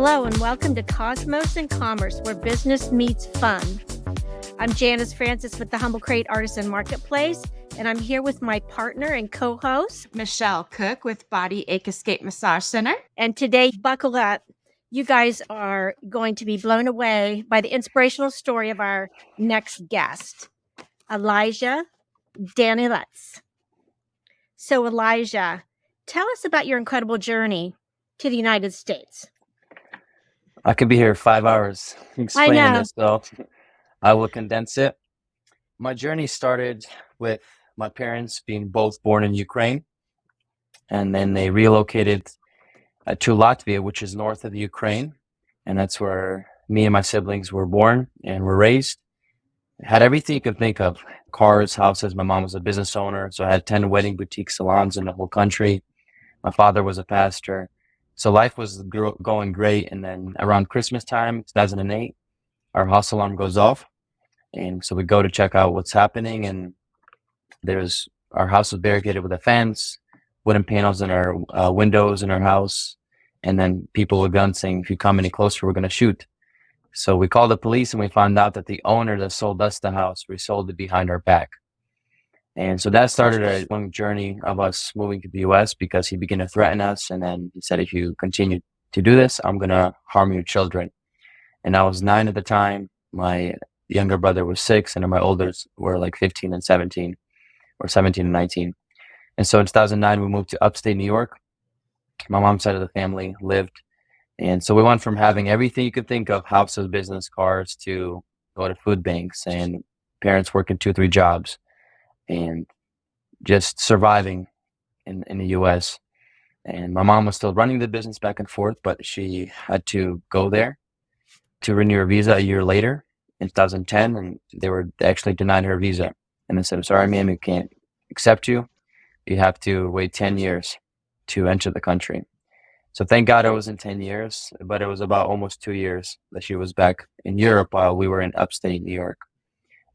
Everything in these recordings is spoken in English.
Hello and welcome to Cosmos and Commerce, where business meets fun. I'm Janice Francis with the Humble Crate Artisan Marketplace, and I'm here with my partner and co-host, Michelle Cook with Body Ache Escape Massage Center. And today, buckle up. You guys are going to be blown away by the inspirational story of our next guest, Elijah Danilets. So Elijah, tell us about your incredible journey to the United States. I could be here 5 hours explaining this, so I will condense it. My journey started with my parents being both born in Ukraine, and then they relocated to Latvia, which is north of the Ukraine, and that's where me and my siblings were born and were raised. Had everything you could think of: cars, houses. My mom was a business owner, so I had 10 wedding boutique salons in the whole country. My father was a pastor. So life was going great. And then around Christmas time, 2008, our house alarm goes off. And so we go to check out what's happening. And our house was barricaded with a fence, wooden panels in our windows in our house. And then people with guns saying, if you come any closer, we're going to shoot. So we called the police and we found out that the owner that sold us the house resold it behind our back. And so that started a long journey of us moving to the US, because he began to threaten us. And then he said, if you continue to do this, I'm going to harm your children. And I was 9 at the time. My younger brother was 6, and my olders were like 15 and 17, or 17 and 19. And so in 2009, we moved to upstate New York. My mom's side of the family lived. And so we went from having everything you could think of, houses, business, cars, to go to food banks and parents working 2-3 jobs. And just surviving in the US. And my mom was still running the business back and forth, but she had to go there to renew her visa a year later in 2010, and they actually denied her visa. And they said, sorry, ma'am, we can't accept you. You have to wait 10 years to enter the country. So thank God it wasn't 10 years, but it was about almost 2 years that she was back in Europe while we were in upstate New York.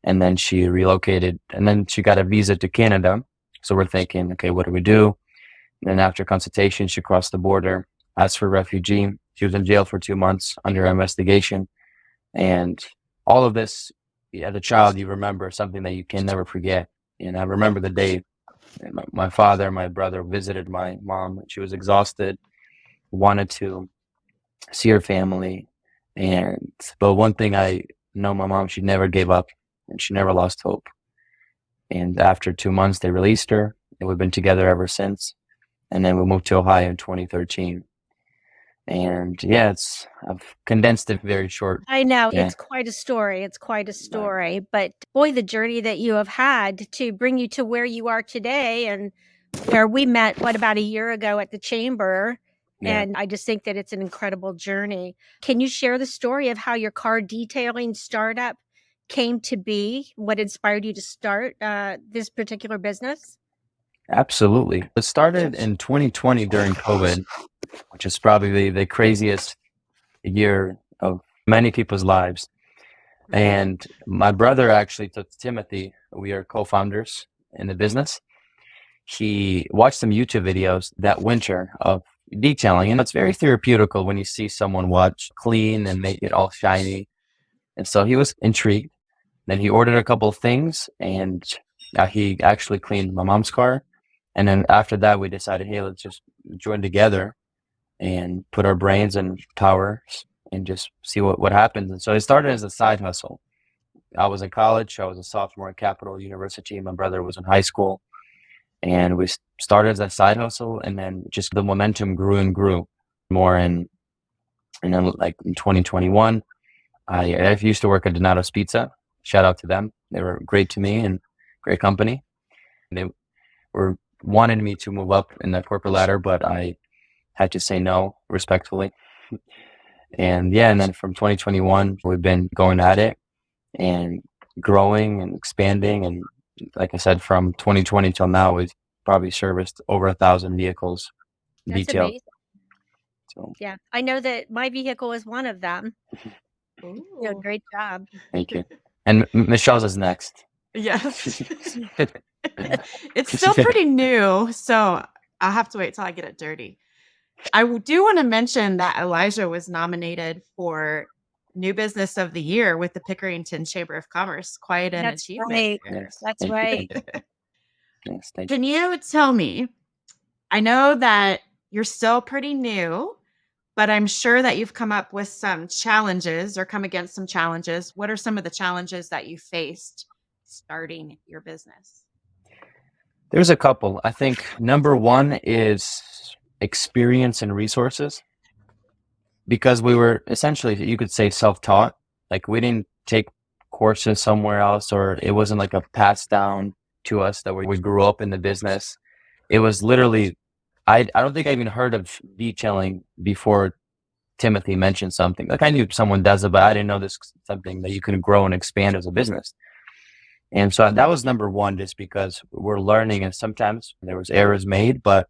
And then she relocated, and then she got a visa to Canada. So we're thinking, okay, what do we do? And then after consultation, she crossed the border, asked for refugee. She was in jail for 2 months under investigation. And all of this, as a child, you remember something that you can never forget. And I remember the day my father, my brother visited my mom. She was exhausted, wanted to see her family. But one thing I know, my mom, she never gave up. And she never lost hope. And after 2 months, they released her, and we've been together ever since. And then we moved to Ohio in 2013. And yeah, I've condensed it very short. I know, It's quite a story. It's quite a story. But boy, the journey that you have had to bring you to where you are today, and where we met, about a year ago at the Chamber. Yeah. And I just think that it's an incredible journey. Can you share the story of how your car detailing startup came to be, what inspired you to start this particular business? Absolutely. It started in 2020 during COVID, which is probably the craziest year of many people's lives. And my brother actually took Timothy. We are co-founders in the business. He watched some YouTube videos that winter of detailing, and it's very therapeutical when you see someone clean and make it all shiny. And so he was intrigued. Then he ordered a couple of things, and he actually cleaned my mom's car. And then after that, we decided, hey, let's just join together and put our brains and powers and just see what happens. And so it started as a side hustle. I was in college. I was a sophomore at Capital University. My brother was in high school. And we started as a side hustle, and then just the momentum grew and grew more. And then like in 2021, I used to work at Danilets Pizza. Shout out to them. They were great to me and great company. They wanted me to move up in the corporate ladder, but I had to say no respectfully. And then from 2021, we've been going at it and growing and expanding. And like I said, from 2020 till now, we've probably serviced over 1,000 vehicles. That's detailed. Amazing. So, yeah, I know that my vehicle is one of them. Great job. Thank you. And Michelle's is next. Yes. It's still pretty new, so I'll have to wait till I get it dirty. I do want to mention that Elijah was nominated for New Business of the Year with the Pickerington Chamber of Commerce. Quite an That's achievement. right. Yes. That's Thank you. right. Thank you. Yes. Thank you. Can you tell me, I know that you're still pretty new, but I'm sure that you've come up with some challenges or come against some challenges. What are some of the challenges that you faced starting your business? There's a couple. I think number one is experience and resources, because we were essentially, you could say, self-taught. Like, we didn't take courses somewhere else, or it wasn't like a pass down to us that we grew up in the business. It was literally, I don't think I even heard of detailing before Timothy mentioned something. Like, I knew someone does it, but I didn't know this was something that you can grow and expand as a business. And so that was number one, just because we're learning, and sometimes there was errors made, but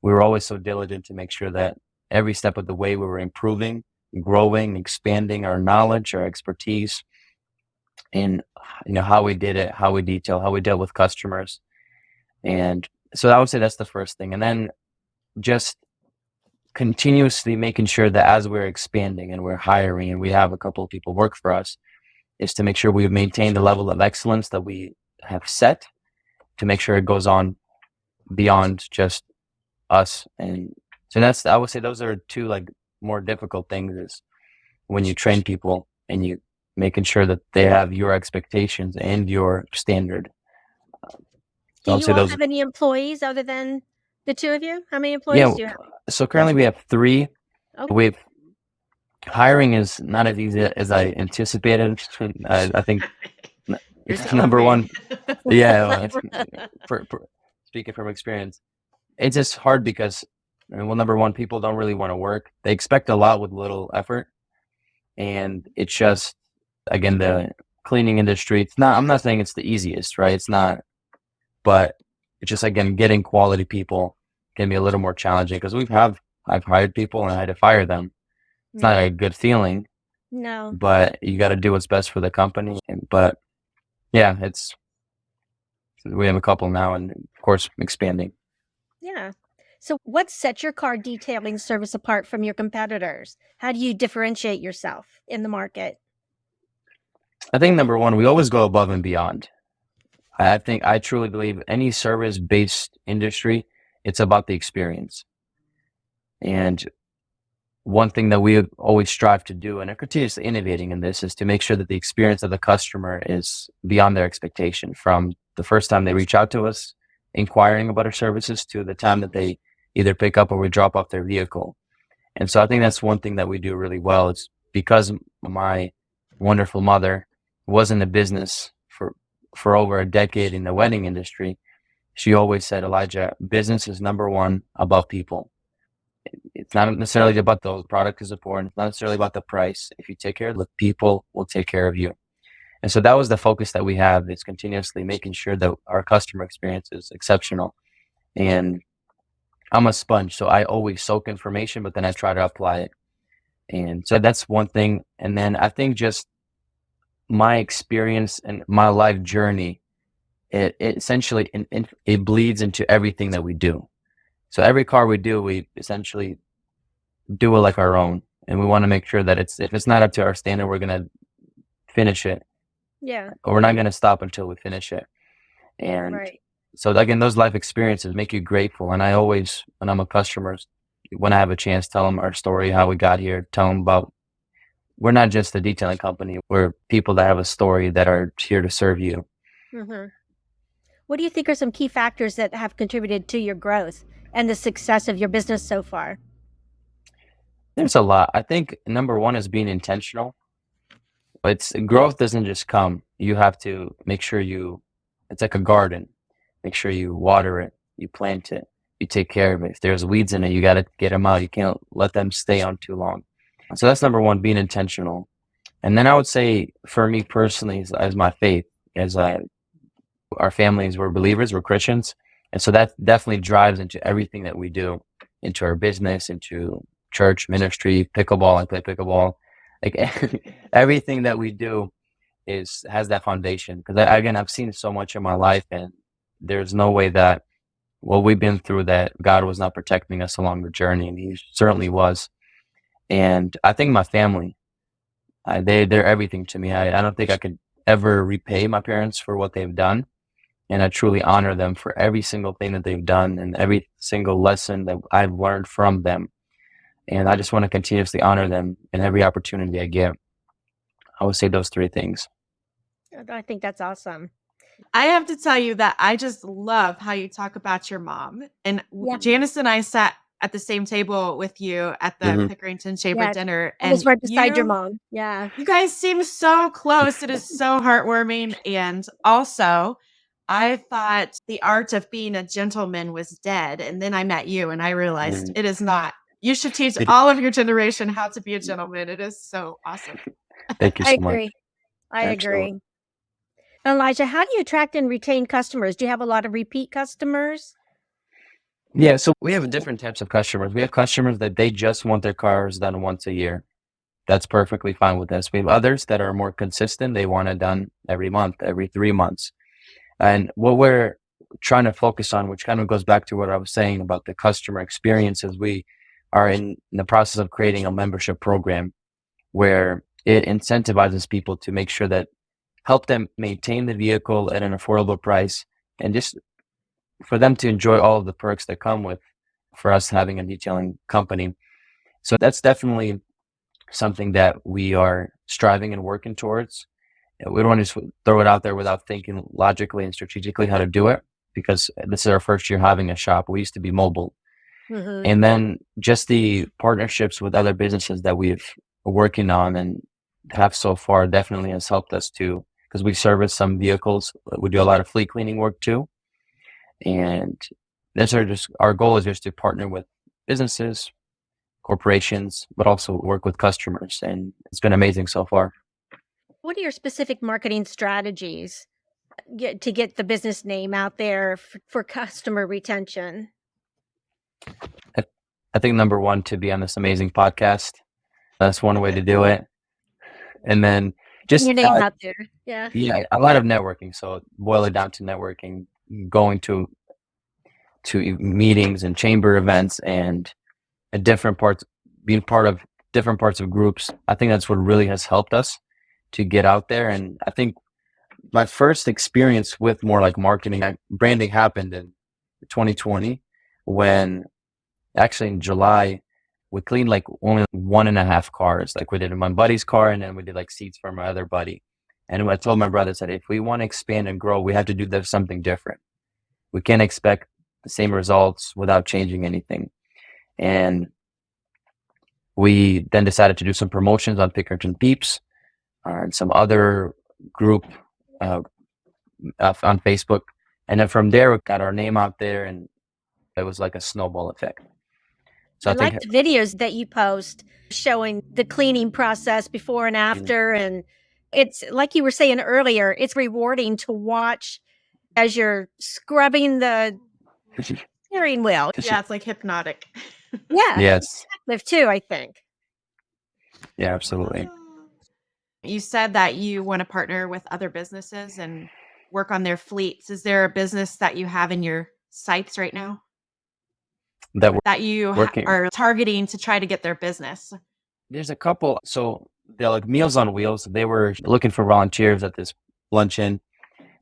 we were always so diligent to make sure that every step of the way we were improving, growing, expanding our knowledge, our expertise, and how we did it, how we detail, how we dealt with customers. And so I would say that's the first thing. And then just continuously making sure that as we're expanding and we're hiring and we have a couple of people work for us, is to make sure we maintain the level of excellence that we have set, to make sure it goes on beyond just us. And so I would say those are two like more difficult things, is when you train people and you making sure that they have your expectations and your standard. Do I would you say all those. have any employees other than the two of you? How many employees do you have? So currently we have 3. Okay. We've hiring is not as easy as I anticipated. I think it's number one. Yeah, speaking from experience, it's just hard because, well, number one, people don't really want to work. They expect a lot with little effort, and it's just, again, the cleaning industry. It's not. I'm not saying it's the easiest, right? It's not, but it's just, again, getting quality people can be a little more challenging, because I've hired people and I had to fire them. It's not a good feeling. No. But you got to do what's best for the company. But yeah, we have a couple now, and of course expanding. Yeah. So what sets your car detailing service apart from your competitors? How do you differentiate yourself in the market? I think number one, we always go above and beyond. I truly believe any service-based industry, it's about the experience. And one thing that we always strive to do, and are continuously innovating in this, is to make sure that the experience of the customer is beyond their expectation, from the first time they reach out to us inquiring about our services to the time that they either pick up or we drop off their vehicle. And so I think that's one thing that we do really well. It's because my wonderful mother was in the business for over a decade in the wedding industry. She always said, Elijah, business is number one above people. It's not necessarily about the product is important. It's not necessarily about the price. If you take care of the people, will take care of you. And so that was the focus that we have, is continuously making sure that our customer experience is exceptional. And I'm a sponge, so I always soak information, but then I try to apply it. And so that's one thing. And then I think just my experience and my life journey, it essentially it bleeds into everything that we do. So every car we do, we essentially do it like our own, and we want to make sure that if it's not up to our standard, we're gonna finish it. Yeah. Or we're not gonna stop until we finish it. And Right. so again, those life experiences make you grateful. And I always, when I'm a customer, when I have a chance, tell them our story, how we got here, tell them about, we're not just a detailing company. We're people that have a story that are here to serve you. Mm-hmm. What do you think are some key factors that have contributed to your growth and the success of your business so far? There's a lot. I think number one is being intentional. Growth doesn't just come. You have to make sure it's like a garden. Make sure you water it, you plant it, you take care of it. If there's weeds in it, you got to get them out. You can't let them stay on too long. So that's number one, being intentional. And then I would say, for me personally, as my faith, our families were believers, we're Christians. And so that definitely drives into everything that we do, into our business, into church, ministry, pickleball. I play pickleball. Like everything that we do has that foundation. Because again, I've seen so much in my life, and there's no way that what we've been through, that God was not protecting us along the journey, and He certainly was. And I think my family, they're everything to me. I don't think I could ever repay my parents for what they've done. And I truly honor them for every single thing that they've done and every single lesson that I've learned from them. And I just want to continuously honor them in every opportunity I get. I would say those three things. I think that's awesome. I have to tell you that I just love how you talk about your mom. And Janice and I sat at the same table with you at the Pickerington Chamber dinner. I was right beside your mom. Yeah. You guys seem so close. It is so heartwarming. And also, I thought the art of being a gentleman was dead. And then I met you and I realized it is not. You should teach all of your generation how to be a gentleman. It is so awesome. Thank you so much. I agree. Elijah, how do you attract and retain customers? Do you have a lot of repeat customers? Yeah, so we have different types of customers. We have customers that they just want their cars done once a year. That's perfectly fine with us. We have others that are more consistent. They want it done every month, every 3 months. And what we're trying to focus on, which kind of goes back to what I was saying about the customer experience, is we are in the process of creating a membership program where it incentivizes people to make sure that help them maintain the vehicle at an affordable price, and just for them to enjoy all of the perks that come with for us having a detailing company. So that's definitely something that we are striving and working towards. We don't want to just throw it out there without thinking logically and strategically how to do it, because this is our first year having a shop. We used to be mobile. And then just the partnerships with other businesses that we've working on and have so far definitely has helped us too, because we service some vehicles. We do a lot of fleet cleaning work too. And our goal is just to partner with businesses, corporations, but also work with customers. And it's been amazing so far. What are your specific marketing strategies to get the business name out there for customer retention? I think number one, to be on this amazing podcast. That's one way to do it. And then just your name out there. Yeah, a lot of networking. So boil it down to networking, going to meetings and chamber events and different parts, being part of different parts of groups. I think that's what really has helped us to get out there. And I think my first experience with more like marketing, branding happened in 2020, when actually in July, we cleaned like only 1.5 cars. Like we did my buddy's car, and then we did like seats for my other buddy. And I told my brother, said, if we want to expand and grow, we have to do something different. We can't expect the same results without changing anything. And we then decided to do some promotions on Pickerington Peeps and some other group on Facebook. And then from there, we got our name out there, and it was like a snowball effect. So I like the videos that you post showing the cleaning process before and after. And it's like you were saying earlier, it's rewarding to watch as you're scrubbing the steering wheel. Yeah, it's like hypnotic. Yeah. Yes. Live too, I think. Yeah, absolutely. You said that you want to partner with other businesses and work on their fleets. Is there a business that you have in your sights right now that you are targeting to try to get their business? There's a couple. So they're like Meals on Wheels. They were looking for volunteers at this luncheon.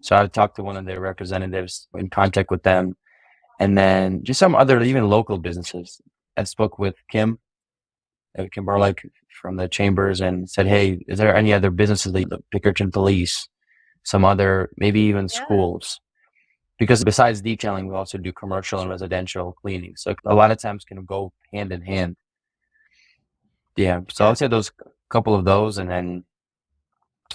So I talked to one of their representatives, in contact with them. And then just some other, even local businesses. I spoke with Kim Barlick from the chambers and said, hey, is there any other businesses, like the Pickerington Police, some other, maybe even schools? Because besides detailing, we also do commercial and residential cleaning. So a lot of times can go hand in hand. Yeah. So I'll say those couple of those, and then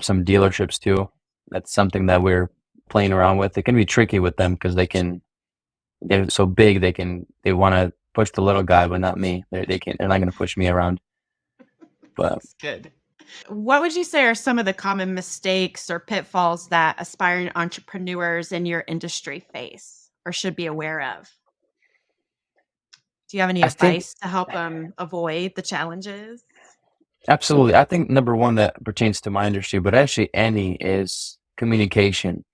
some dealerships too. That's something that we're playing around with. It can be tricky with them because they're so big, they want to push the little guy, but not me. They're not going to push me around. But that's good. What would you say are some of the common mistakes or pitfalls that aspiring entrepreneurs in your industry face or should be aware of? Do you have any advice to help them avoid the challenges? Absolutely. I think number one that pertains to my industry, but actually any, is communication.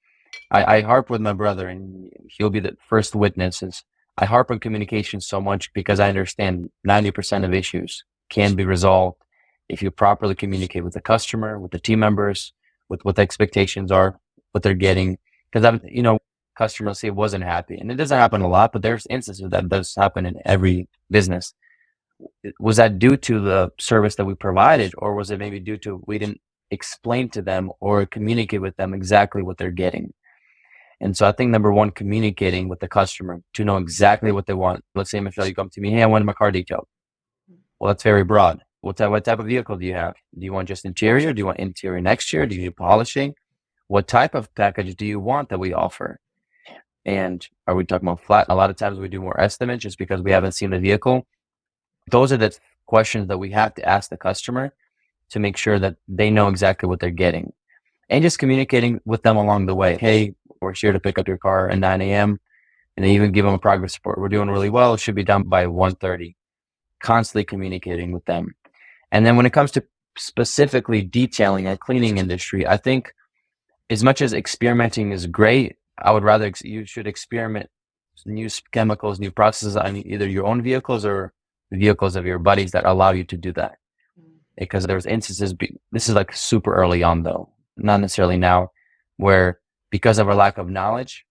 I harp with my brother, and he'll be the first witness. Is I harp on communication so much because I understand 90% of issues can be resolved if you properly communicate with the customer, with the team members, with what the expectations are, what they're getting. Because customers say wasn't happy, and it doesn't happen a lot, but there's instances that does happen in every business. Was that due to the service that we provided, or was it maybe due to we didn't explain to them or communicate with them exactly what they're getting? And so I think number one, communicating with the customer to know exactly what they want. Let's say, Michelle, you come to me, hey, I want my car detailed. Well, that's very broad. What type of vehicle do you have? Do you want just interior? Do you want interior and exterior? Do you need polishing? What type of package do you want that we offer? And are we talking about flat? A lot of times we do more estimates just because we haven't seen the vehicle. Those are the questions that we have to ask the customer to make sure that they know exactly what they're getting. And just communicating with them along the way. Hey, we're here to pick up your car at 9 a.m. And then even give them a progress report. We're doing really well. It should be done by 1:30. Constantly communicating with them. And then when it comes to specifically detailing our cleaning industry, I think as much as experimenting is great, I would rather you should experiment new chemicals, new processes on either your own vehicles or the vehicles of your buddies that allow you to do that. Because there's instances, this is like super early on though, not necessarily now, where because of our lack of knowledge,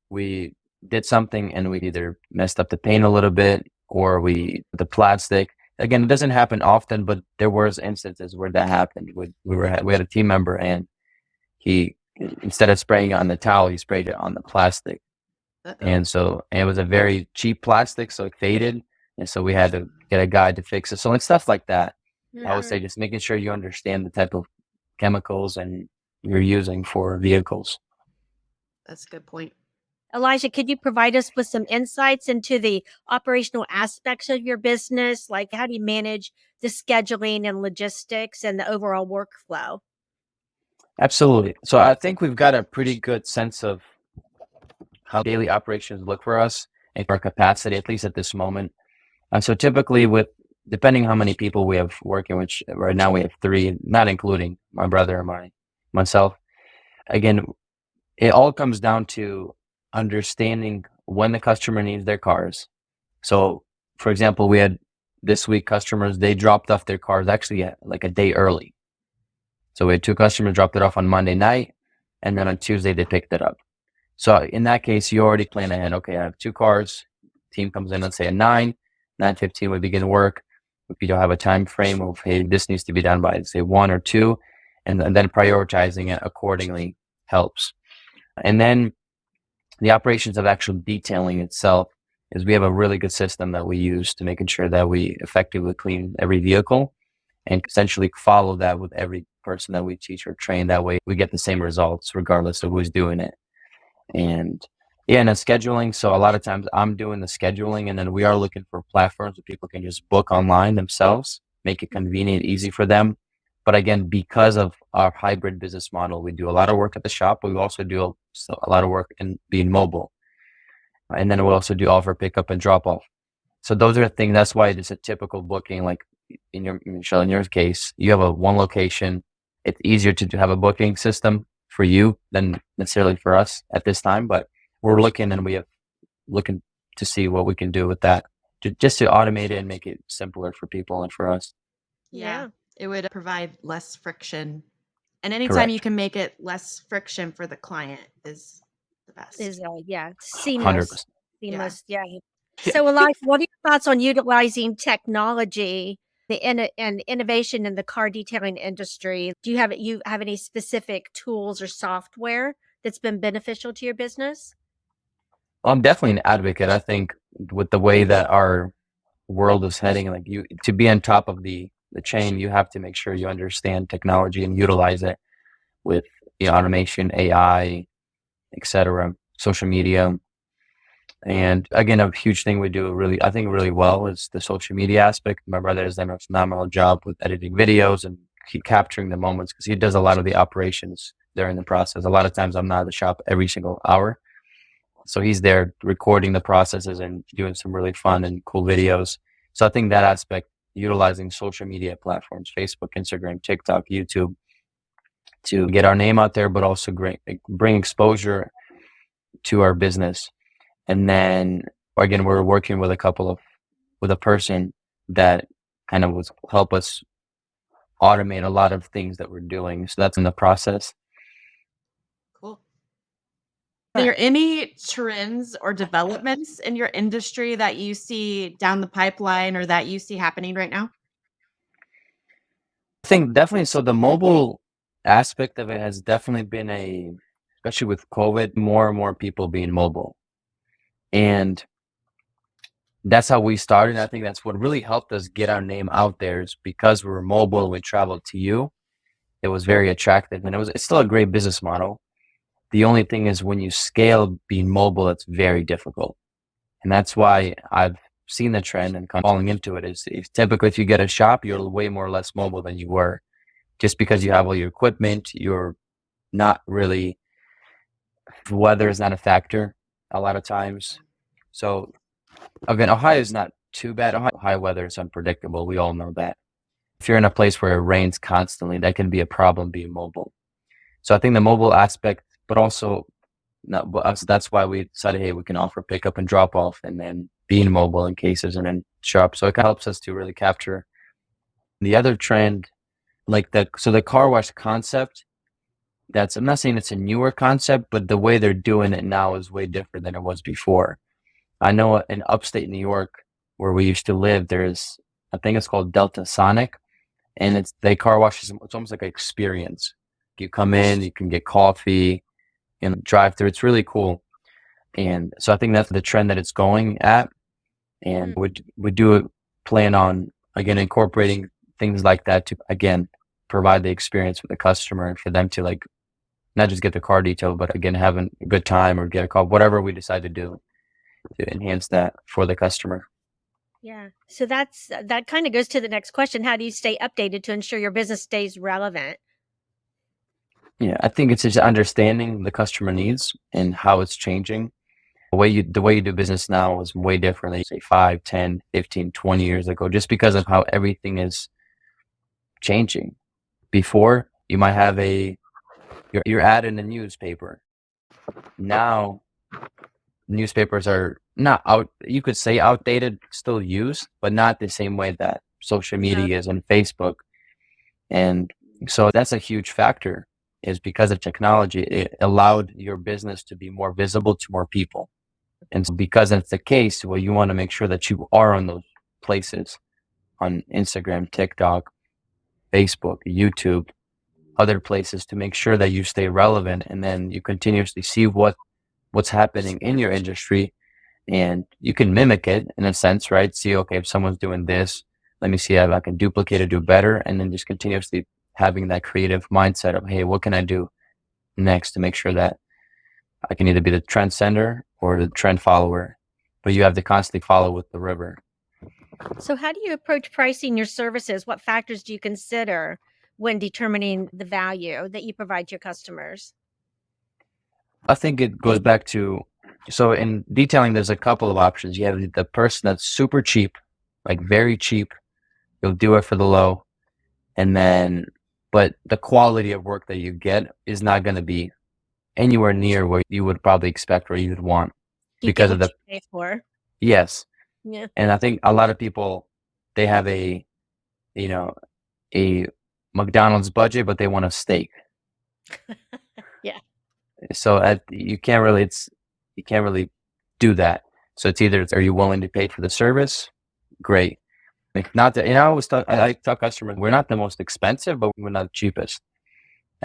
we did something and we either messed up the paint a little bit or the plastic. Again, it doesn't happen often, but there was instances where that happened. We had a team member and he, instead of spraying it on the towel, he sprayed it on the plastic. And so it was a very cheap plastic, so it faded. And so we had to get a guy to fix it. So like stuff like that, I would say just making sure you understand the type of chemicals and you're using for vehicles. That's a good point. Elijah, could you provide us with some insights into the operational aspects of your business? Like how do you manage the scheduling and logistics and the overall workflow? Absolutely. So I think we've got a pretty good sense of how daily operations look for us and for our capacity, at least at this moment. And so typically depending how many people we have working, which right now we have 3, not including my brother and myself. Again, it all comes down to understanding when the customer needs their cars. So for example, we had this week customers, they dropped off their cars actually like a day early. So we had 2 customers dropped it off on Monday night, and then on Tuesday they picked it up. So in that case, you already plan ahead. Okay, I have 2 cars. Team comes in, let's say at 9:15 we begin work. If you don't have a time frame of, hey, this needs to be done by, say, 1 or 2, and then prioritizing it accordingly helps. And then the operations of actual detailing itself is we have a really good system that we use to making sure that we effectively clean every vehicle and essentially follow that with every person that we teach or train. That way we get the same results regardless of who's doing it. And yeah, and the scheduling. So a lot of times I'm doing the scheduling, and then we are looking for platforms where people can just book online themselves, make it convenient, easy for them. But again, because of our hybrid business model, we do a lot of work at the shop, but we also do a lot of work in being mobile. And then we also do offer pickup and drop off. So those are the things. That's why it's a typical booking. Like Michelle, in your case, you have one location. It's easier to have a booking system for you than necessarily for us at this time. But we're looking to see what we can do with that, just to automate it and make it simpler for people and for us. Yeah. It would provide less friction. And anytime Correct. you can make it less friction for the client is the best. Seamless. 100%. Seamless, yeah. So Elijah, what are your thoughts on utilizing technology and innovation in the car detailing industry? Do you have any specific tools or software that's been beneficial to your business? Well, I'm definitely an advocate. I think with the way that our world is heading, like to be on top of the chain, you have to make sure you understand technology and utilize it with automation, AI, etc., social media. And again, a huge thing we do really well is the social media aspect. My brother has done a phenomenal job with editing videos and capturing the moments because he does a lot of the operations during the process. A lot of times I'm not at the shop every single hour. So he's there recording the processes and doing some really fun and cool videos. So I think that aspect, utilizing social media platforms, Facebook, Instagram, TikTok, YouTube, to get our name out there, but also bring exposure to our business. And then again, we're working with with a person that kind of was help us automate a lot of things that we're doing. So that's in the process. Cool. Are there any trends or developments in your industry that you see down the pipeline or that you see happening right now? I think definitely. So the mobile aspect of it has definitely been especially with COVID, more and more people being mobile. And that's how we started. I think that's what really helped us get our name out there, is because we were mobile, we traveled to you. It was very attractive, and it's still a great business model. The only thing is, when you scale being mobile, it's very difficult. And that's why I've seen the trend and kind of falling into it is typically if you get a shop, you're way more or less mobile than you were, just because you have all your equipment. You're not really, weather is not a factor a lot of times. So again, Ohio is not too bad. Ohio weather is unpredictable. We all know that. If you're in a place where it rains constantly, that can be a problem being mobile. So I think the mobile aspect, but also that's why we decided, hey, we can offer pickup and drop off, and then being mobile in cases and then show up. So it helps us to really capture the other trend, like the car wash concept. I'm not saying it's a newer concept, but the way they're doing it now is way different than it was before. I know in upstate New York, where we used to live, I think it's called Delta Sonic, and they car washes. It's almost like an experience. You come in, you can get coffee and drive through. It's really cool. And so I think that's the trend that it's going at. And we do plan on, again, incorporating things like that to, again, provide the experience for the customer and for them to, like, not just get the car detail, but again, having a good time or get a call, whatever we decide to do to enhance that for the customer. Yeah. So that kind of goes to the next question. How do you stay updated to ensure your business stays relevant? Yeah, I think it's just understanding the customer needs and how it's changing. The way you do business now is way different than, say, 5, 10, 15, 20 years ago, just because of how everything is changing. Before, you might have your ad in the newspaper. Now, newspapers are not you could say outdated, still used, but not the same way that social media is and Facebook. And so that's a huge factor, is because of technology, it allowed your business to be more visible to more people. And so because that's the case, well, you want to make sure that you are on those places, on Instagram, TikTok, Facebook, YouTube, other places, to make sure that you stay relevant, and then you continuously see what's happening in your industry, and you can mimic it in a sense, right? See, okay, if someone's doing this, let me see if I can duplicate it, do better, and then just continuously having that creative mindset of, hey, what can I do next to make sure that I can either be the trendsetter or the trend follower, but you have to constantly follow with the river. So how do you approach pricing your services? What factors do you consider when determining the value that you provide to your customers? I think it goes back to, so in detailing, there's a couple of options. You have the person that's super cheap, like very cheap. You'll do it for the low. And then, but the quality of work that you get is not going to be anywhere near what you would probably expect or you would want, because of the you pay for. Yes. Yeah. And I think a lot of people, they have a McDonald's budget, but they want a steak. Yeah. So you can't really do that. So it's either, are you willing to pay for the service? Great. Like, not that, I tell customers, we're not the most expensive, but we're not the cheapest.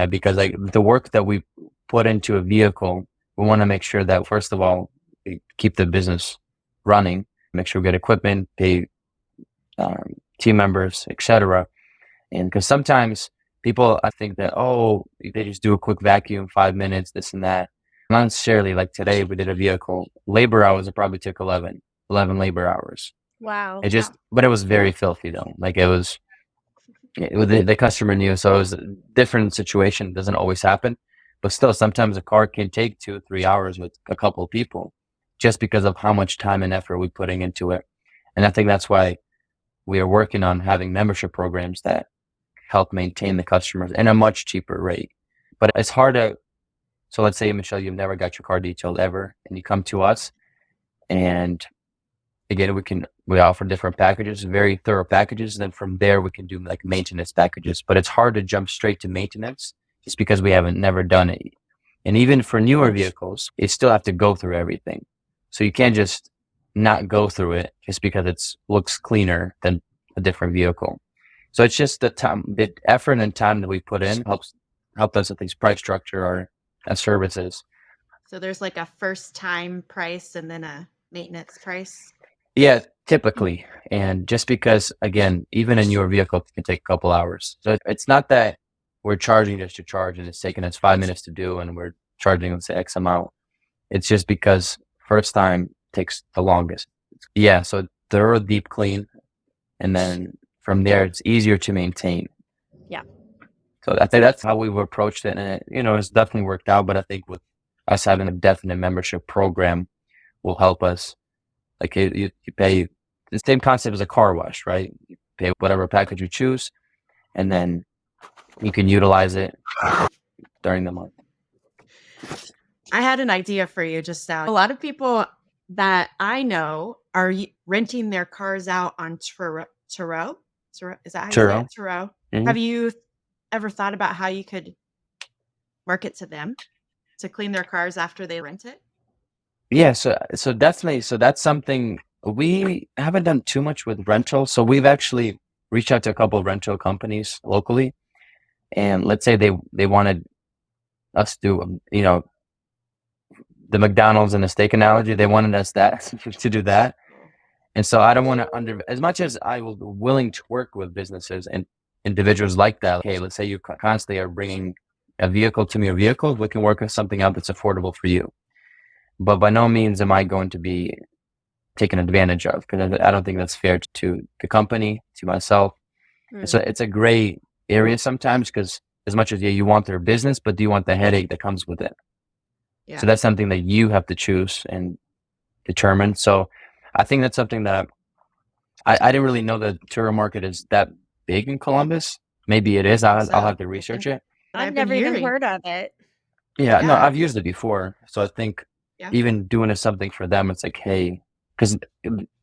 Because like the work that we put into a vehicle, we want to make sure that, first of all, we keep the business running, make sure we get equipment, pay team members, etc. And because sometimes people, I think that, they just do a quick vacuum, 5 minutes, this and that. Not necessarily. Like today, we did a vehicle. Labor hours, it probably took 11 labor hours. Wow. But it was very filthy though. Like the customer knew, so it was a different situation. It doesn't always happen, but still, sometimes a car can take 2-3 hours with a couple of people, just because of how much time and effort we're putting into it. And I think that's why we are working on having membership programs that help maintain the customers in a much cheaper rate. But it's hard to So let's say, Michelle, you've never got your car detailed ever, and you come to us, and again, we offer different packages, very thorough packages. And then from there, we can do like maintenance packages. But it's hard to jump straight to maintenance just because we haven't never done it. And even for newer vehicles, you still have to go through everything. So you can't just not go through it just because it looks cleaner than a different vehicle. So it's just the effort and time that we put in helped us at least price structure our services. So there's like a first time price and then a maintenance price. Yeah, typically. And just because, again, even a newer vehicle can take a couple hours. So it's not that we're charging just to charge and it's taking us 5 minutes to do and we're charging, let's say, X amount. It's just because first time takes the longest. Yeah, so thorough deep clean. And then from there, it's easier to maintain. Yeah. So I think that's how we've approached it. And it's definitely worked out. But I think with us having a definite membership program will help us. Like you pay the same concept as a car wash, right? You pay whatever package you choose, and then you can utilize it during the month. I had an idea for you just now. A lot of people that I know are renting their cars out on Turo. Is that how you say it? Turo. Mm-hmm. Have you ever thought about how you could market to them to clean their cars after they rent it? Yeah, so definitely. So that's something we haven't done too much with rental. So we've actually reached out to a couple of rental companies locally, and let's say they wanted us to do, the McDonald's and the steak analogy. They wanted us to do that, and so I don't want to as much as I will be willing to work with businesses and individuals like that. Okay, let's say you constantly are bringing a vehicle to me, a vehicle. We can work on something out that's affordable for you. But by no means am I going to be taken advantage of, because I don't think that's fair to the company, to myself. So it's a gray area sometimes, because as much as you want their business, but do you want the headache that comes with it? Yeah. So that's something that you have to choose and determine. So I think that's something that I didn't really know the Turo market is that big in Columbus. Maybe it is. I'll have to research it. I've never even heard of it. Yeah, no, I've used it before. So I think even doing something for them, it's like, hey, because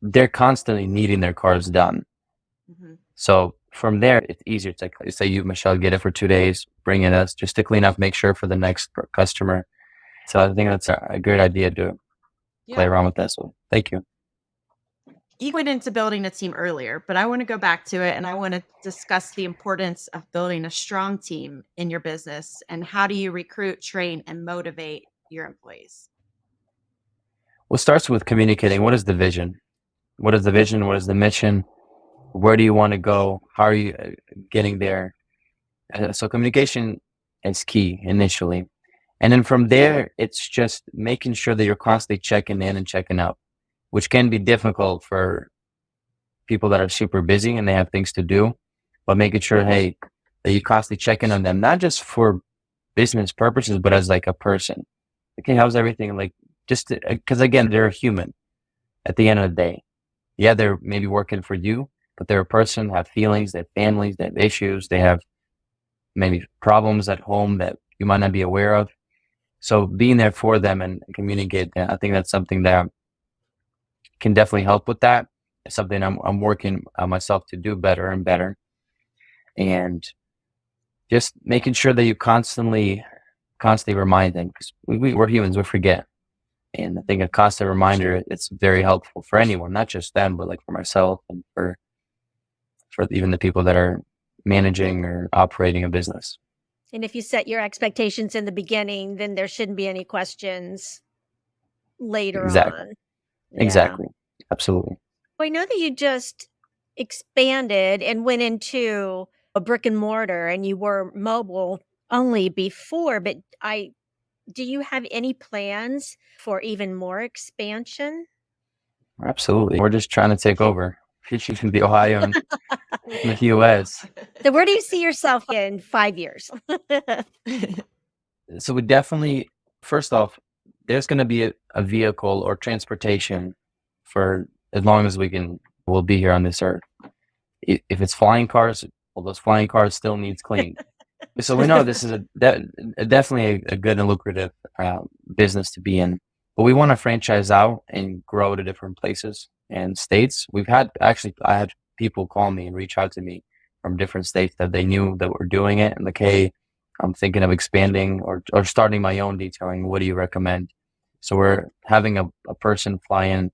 they're constantly needing their cars done. Mm-hmm. So from there, it's easier. It's like, say you, Michelle, get it for 2 days, bring it us just to clean up, make sure for the next customer. So I think that's a great idea to play around with that. So thank you. You went into building a team earlier, but I want to go back to it and I want to discuss the importance of building a strong team in your business and how do you recruit, train, and motivate your employees? Well, it starts with communicating. What is the vision? What is the vision? What is the mission? Where do you want to go? How are you getting there? So communication is key initially. And then from there, it's just making sure that you're constantly checking in and checking out, which can be difficult for people that are super busy and they have things to do, but making sure, hey, that you constantly check in on them, not just for business purposes, but as like a person. Okay, how's everything? Like, just because again, they're a human at the end of the day. Yeah, they're maybe working for you, but they're a person, have feelings, they have families, they have issues, they have maybe problems at home that you might not be aware of. So being there for them and communicate, I think that's something that can definitely help with that. It's something I'm working on myself to do better and better. And just making sure that you constantly remind them, because we're humans, we forget. And I think a constant reminder, it's very helpful for anyone, not just them, but like for myself and for even the people that are managing or operating a business. And if you set your expectations in the beginning, then there shouldn't be any questions later on. Yeah. Exactly. Absolutely. I know that you just expanded and went into a brick and mortar and you were mobile only before, but do you have any plans for even more expansion? Absolutely. We're just trying to take over the Ohio and the US. So where do you see yourself in 5 years? So we definitely, first off, there's going to be a vehicle or transportation for as long as we'll be here on this earth. If it's flying cars, well, those flying cars still needs cleaned. So we know this is definitely a good and lucrative business to be in, but we want to franchise out and grow to different places and states. I had people call me and reach out to me from different states that they knew that were doing it, and like, hey, I'm thinking of expanding or starting my own detailing. What do you recommend? So we're having a person fly in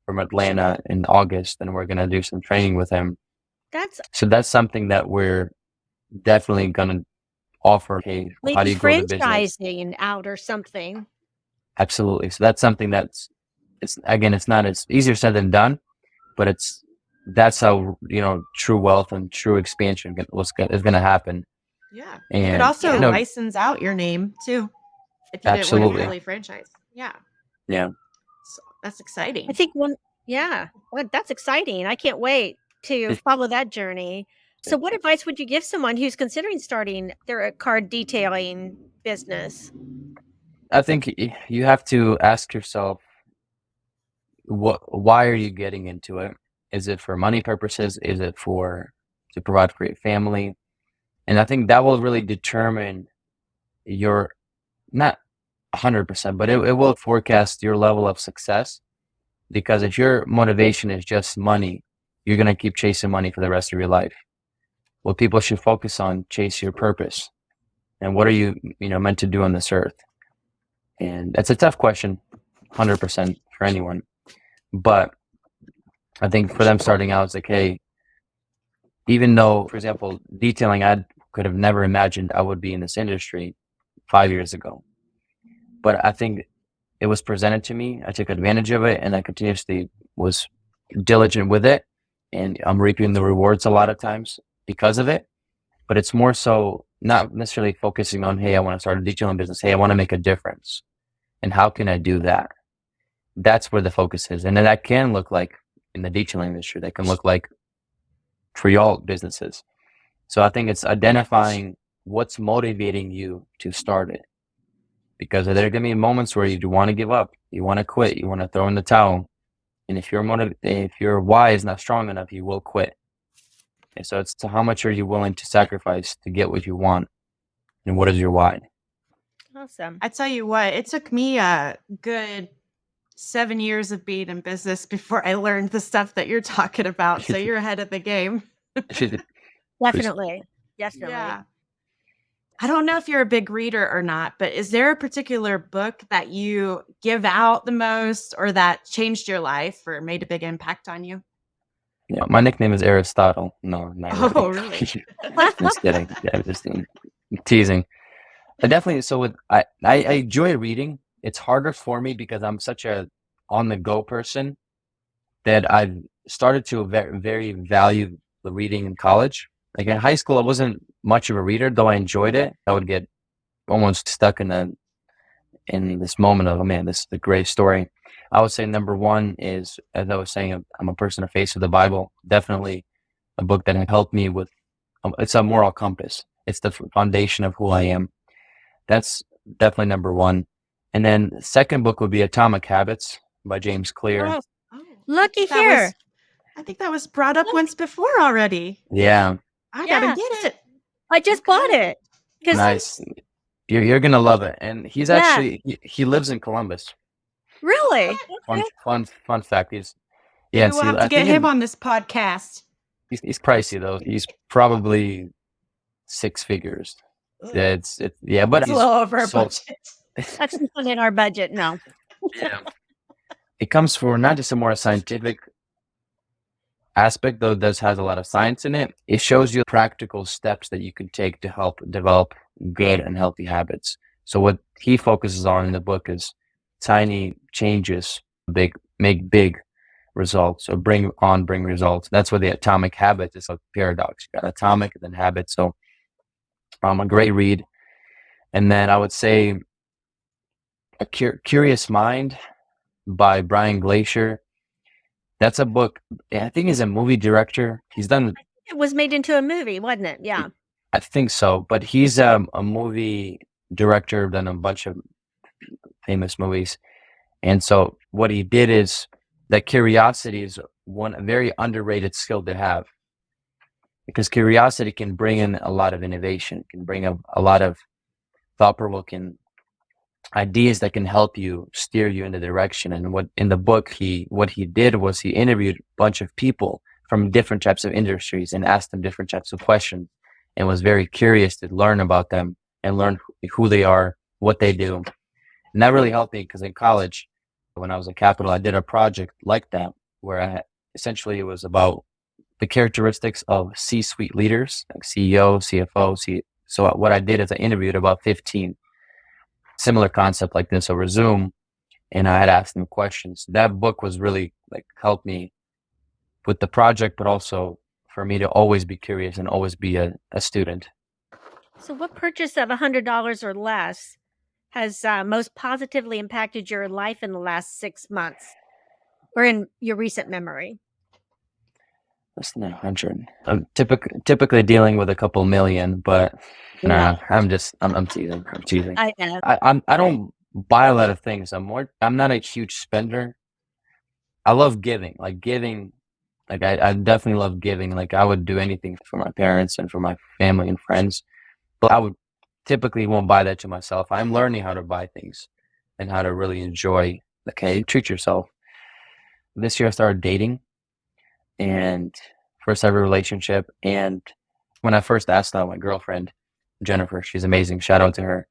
from Atlanta in August, and we're gonna do some training with him. That's something that we're definitely gonna offer. Hey, how do maybe you grow the business? franchising out or something. Absolutely. So that's something it's not as easier said than done, but that's how, true wealth and true expansion is going to happen. Yeah. And you could also license out your name too if you didn't want to fully franchise. Yeah. Yeah. So that's exciting. I think well, that's exciting. I can't wait to follow that journey. So what advice would you give someone who's considering starting their card detailing business? I think you have to ask yourself, why are you getting into it? Is it for money purposes? Is it to provide for your family? And I think that will really determine your, not 100%, but it will forecast your level of success. Because if your motivation is just money, you're going to keep chasing money for the rest of your life. What people should focus on, chase your purpose. And what are you, meant to do on this earth? And that's a tough question, 100% for anyone. But I think for them starting out, it's like, hey, even though, for example, detailing, I could have never imagined I would be in this industry 5 years ago. But I think it was presented to me. I took advantage of it, and I continuously was diligent with it. And I'm reaping the rewards a lot of times because of it. But it's more so not necessarily focusing on, hey, I want to start a detailing business. Hey, I want to make a difference. And how can I do that? That's where the focus is. And then that can look like in the detailing industry, that can look like for y'all businesses. So I think it's identifying what's motivating you to start it. Because there are going to be moments where you want to give up, you want to quit, you want to throw in the towel. And if your why is not strong enough, you will quit. And so it's how much are you willing to sacrifice to get what you want, and what is your why? Awesome. I tell you what, it took me a good 7 years of being in business before I learned the stuff that you're talking about. So you're ahead of the game. Definitely. Yeah. I don't know if you're a big reader or not, but is there a particular book that you give out the most or that changed your life or made a big impact on you? Yeah, my nickname is Aristotle. No, not Oh, really. really? Just kidding. Yeah, I'm just teasing. Definitely. So I enjoy reading. It's harder for me because I'm such a on the go person that I've started to very, very value the reading in college. Like in high school, I wasn't much of a reader, though I enjoyed it. I would get almost stuck in this moment of, oh man, this is a great story. I would say number one is, as I was saying, I'm a person of faith with the Bible. Definitely a book that helped me with, it's a moral compass. It's the foundation of who I am. That's definitely number one. And then the second book would be Atomic Habits by James Clear. Looky here. I think that was brought up once before already. Yeah. I gotta get it. I just bought it. Nice. You're gonna love it. And he's actually he lives in Columbus. Really? Fun fact. We'll have to get him on this podcast. He's pricey though. He's probably 6 figures. But it's a little over our budget. That's not in our budget. No. Yeah. It comes for not just a more scientific aspect, though it has a lot of science in it. It shows you practical steps that you can take to help develop good and healthy habits. So what he focuses on in the book is tiny changes, make big results, or bring results. That's where the atomic habit is a paradox. You got atomic and then habit. So a great read. And then I would say A Curious Mind by Brian Glacier. That's a book. I think he's a movie director. He's done. It was made into a movie, wasn't it? Yeah. I think so. But he's a movie director, done a bunch of famous movies. And so what he did is that curiosity is a very underrated skill to have. because curiosity can bring in a lot of innovation, can bring up a lot of thought-provoking ideas that can help you steer you in the direction. And what in the book what he did was he interviewed a bunch of people from different types of industries and asked them different types of questions, and was very curious to learn about them and learn who they are, what they do. And that really helped me, because in college, when I was at Capital, I did a project like that where essentially it was about the characteristics of C-suite leaders, like CEO, CFO. So what I did is I interviewed about 15 similar concept like this over Zoom, and I had asked them questions. That book was really like helped me with the project, but also for me to always be curious and always be a student. So what purchase of $100 or less has most positively impacted your life in the last 6 months or in your recent memory? Less than 100. I'm typically dealing with a couple million, but nah, I'm teasing. I'm teasing. I know. I don't buy a lot of things. I'm not a huge spender. I love giving. I definitely love giving. Like, I would do anything for my parents and for my family and friends. But I would typically won't buy that to myself. I'm learning how to buy things and how to really enjoy. Okay, treat yourself. This year I started dating, and first ever relationship. And when I first asked out my girlfriend, Jennifer, she's amazing. Shout out to her.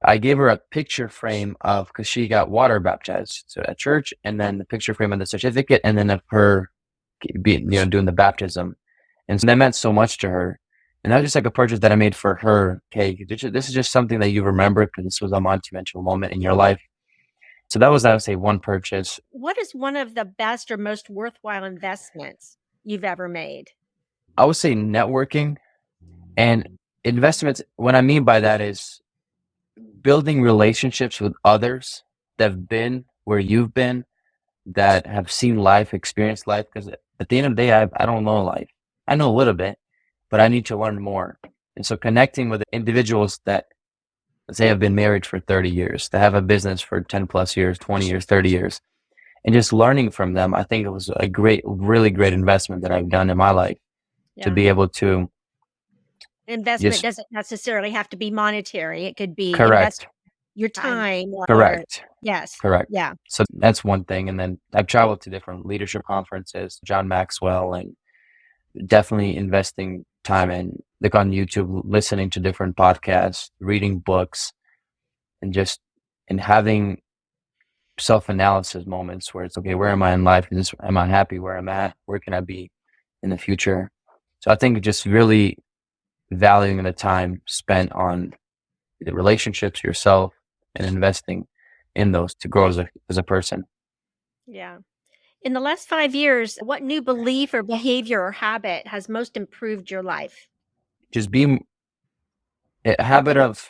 I gave her a picture frame because she got water baptized at church, and then the picture frame of the certificate, and then of her doing the baptism. And so that meant so much to her. And that was just like a purchase that I made for her. Okay, this is just something that you remember because this was a monumental moment in your life. So that was, I would say, one purchase. What is one of the best or most worthwhile investments you've ever made? I would say networking and investments. What I mean by that is building relationships with others that have been where you've been, that have seen life, experienced life. Because at the end of the day, I don't know life. I know a little bit, but I need to learn more. And so connecting with individuals that, let's say, have been married for 30 years, that have a business for 10 plus years, 20 years, 30 years, and just learning from them, I think it was a really great investment that I've done in my life to be able to. Investment doesn't necessarily have to be monetary. It could be Correct. Your time. Correct. Yes. Correct. Yeah. So that's one thing. And then I've traveled to different leadership conferences, John Maxwell, and definitely investing time in, like, on YouTube, listening to different podcasts, reading books, and having self-analysis moments where it's, okay, where am I in life? Am I happy where I'm at? Where can I be in the future? So I think just really valuing the time spent on the relationships, yourself, and investing in those to grow as a person. Yeah. In the last 5 years, what new belief or behavior or habit has most improved your life? Just be a habit of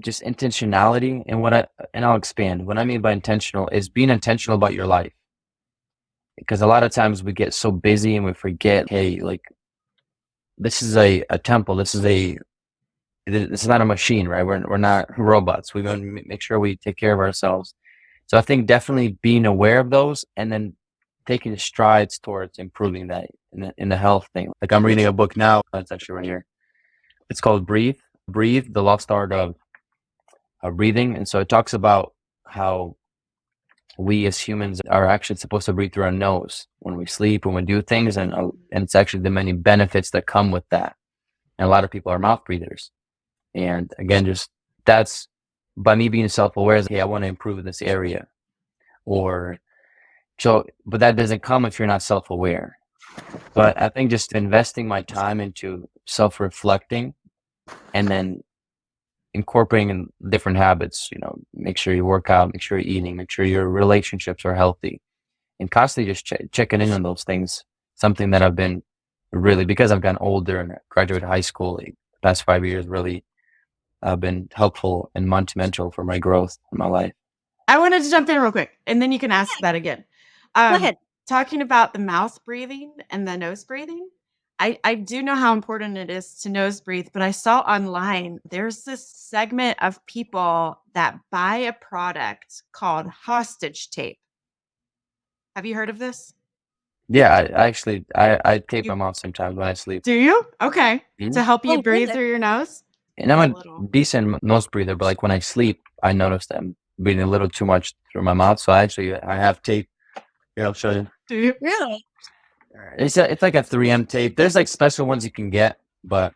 just intentionality. And I'll expand. What I mean by intentional is being intentional about your life. Because a lot of times we get so busy and we forget, hey, like, this is a temple. This is not a machine, right? We're not robots. We're going to make sure we take care of ourselves. So I think definitely being aware of those and then taking strides towards improving that in the health thing. Like, I'm reading a book now. That's actually right here. It's called Breathe, the Lost Art of breathing. And so it talks about how we as humans are actually supposed to breathe through our nose when we sleep, when we do things. And it's actually the many benefits that come with that. And a lot of people are mouth breathers. And again, just that's by me being self-aware, hey, I want to improve in this area. But that doesn't come if you're not self-aware. But I think just investing my time into self-reflecting and then incorporating in different habits, make sure you work out, make sure you're eating, make sure your relationships are healthy, and constantly just checking in on those things. Something that I've been really, because I've gotten older and graduated high school, the past 5 years really been helpful and monumental for my growth in my life. I wanted to jump in real quick, and then you can ask that again. Go ahead. Talking about the mouth breathing and the nose breathing, I do know how important it is to nose breathe, but I saw online there's this segment of people that buy a product called hostage tape. Have you heard of this? Yeah, I tape You my mouth sometimes when I sleep. do you? Okay. Mhm. To help you Oh, breathe good. through your nose? And I'm A a little. decent nose breather, but like when I sleep, I notice that I'm breathing a little too much through my mouth. So I have tape. Here, I'll show you. Do you? Really? It's like a 3M tape. There's like special ones you can get, but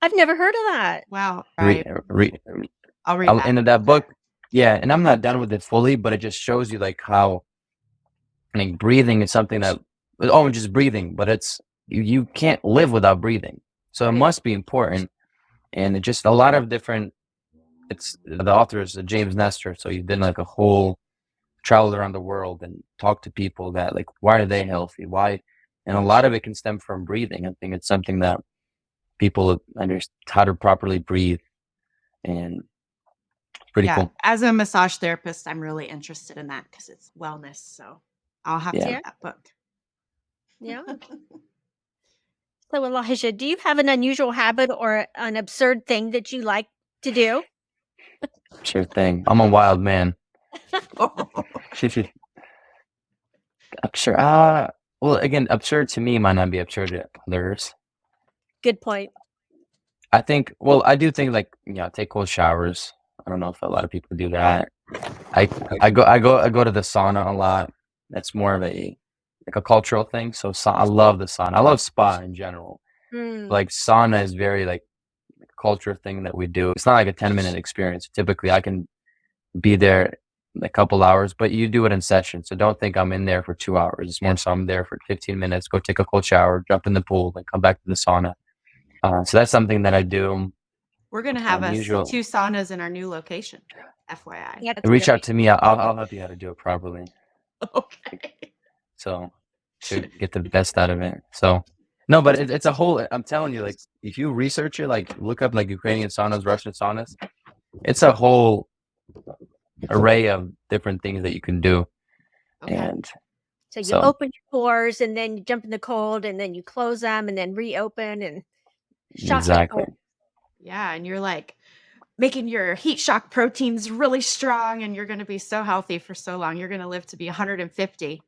I've never heard of that. Wow. re, Right. re, I'll read that. into that book, yeah. And I'm not done with it fully, but it just shows you like how like breathing is something that just breathing, but you can't live without breathing. So it Right. must be important, and it just a lot of different. It's the author is James Nestor, so he did like a whole travel around the world and talk to people that like why are they healthy, why, and a lot of it can stem from breathing. I think it's something that people understand how to properly breathe, and it's pretty Yeah. cool. As a massage therapist, I'm really interested in that because it's wellness. So I'll have to Yeah. get that book. Yeah. So, Elijah, do you have an unusual habit or an absurd thing that you like to do? Sure thing. I'm a wild man. Absurd. Well, again, absurd to me might not be absurd to others. Good point. I think. Well, I do think like take cold showers. I don't know if a lot of people do that. I go to the sauna a lot. That's more of a like a cultural thing. So I love the sauna. I love spa in general. Mm. Like sauna is very like a culture thing that we do. It's not like a 10-minute experience. Typically, I can be there a couple hours, but you do it in session. So don't think I'm in there for 2 hours. It's more so I'm there for 15 minutes, go take a cold shower, jump in the pool, and come back to the sauna. So that's something that I do. We're going to have us Unusual. 2 saunas in our new location. FYI. Yeah, that's Reach great. out to me. I'll help you how to do it properly. Okay. So to get the best out of it. So no, but it's a whole. I'm telling you, like if you research it, like look up like Ukrainian saunas, Russian saunas, it's a whole array of different things that you can do. Okay. And So you so open your pores and then you jump in the cold and then you close them and then reopen and shock it exactly. cold. Yeah, and you're like making your heat shock proteins really strong, and you're going to be so healthy for so long. You're going to live to be 150.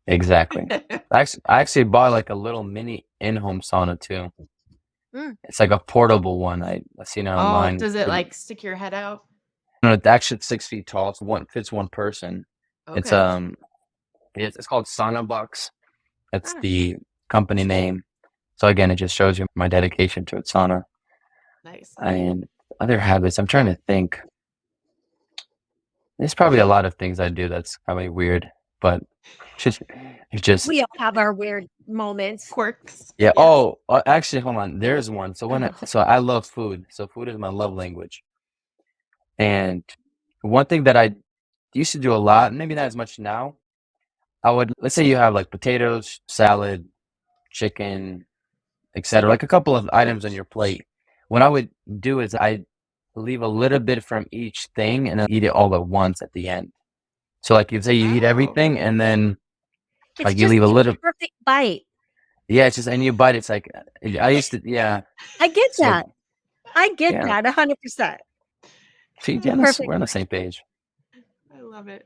Exactly. I actually bought like a little mini in-home sauna too. Mm. It's like a portable one. I seen it Oh, online. does it like stick your head out? No, it's actually 6 feet tall. Fits one person. It's Okay. it's called Sauna Box. That's Ah. the company name. So again, it just shows you my dedication to sauna. Nice. And other habits, I'm trying to think. There's probably a lot of things I do that's probably weird, but it's just We all have our weird moments. Quirks. yeah. Yes. Oh, actually, hold on. There's one. So so I love food. So food is my love language. And one thing that I used to do a lot, maybe not as much now, let's say you have like potatoes, salad, chicken, etc., like a couple of items on your plate. What I would do is I leave a little bit from each thing and then eat it all at once at the end. So like you say you eat Oh. everything and then It's like you just leave a the little. perfect bite. Yeah, it's just and you bite. It's like I used to. Yeah. I get So that. I get yeah. that 100%. See, Perfect. we're on the same page. I love it.